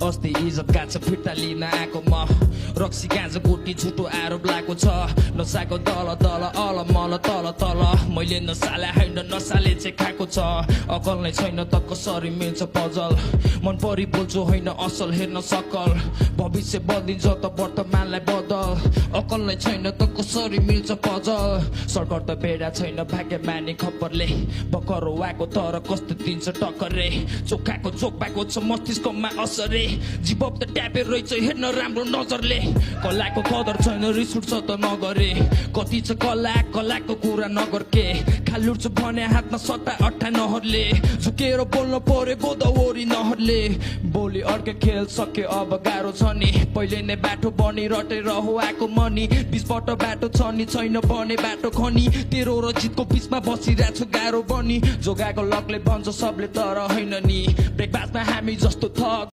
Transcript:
अस्ति इज्जत गाछ फिर्ता लिन आएको म रक्सी गाँजा गुटी झुटो आरोप लागेको छ नसाको दल दल अल मल तल तल मैले नसाले होइन नसाले चाहिँ खाएको छ अकल नै छैन त कसरी मिल्छ पजल मन परि बोल्छु होइन असल हेर्न सकल भविष्य बदलिन्छ त वर्तमानलाई बदल अकल नै छैन त कसरी मिल्छ पजल सरकार त भेडा छैन भाग्य माने खबरले बकरो आएको तर कस्तो दिन्छ टक्करे चोखाको चोक पाएको छ मस्तिष्कमा असरे जीवब त ट्यापे रहेछ हेर्न राम्रो नजरले कलाको कदर छैन रिस उठ्छ त नगरे कति छ कलाको कुरा नगर के खालुट्छ भने हातमा सट्टा अट्ठा नहरले झुकेर बोल्न पर्यो गोदावरी नहरले बोली अर्कै खेल सके अब गाह्रो छ नि पहिले नै बाटो बनी रटेर हो आएको मनी बिचबाट बाटो छ नि छैन बने बाटो खनी तेरो र जितको बिचमा बसिरहेको छु गाह्रो बनी जोगाएको लकले भन्छ सबले तर होइन नि ब्रेकफास्टमा हामी जस्तो थक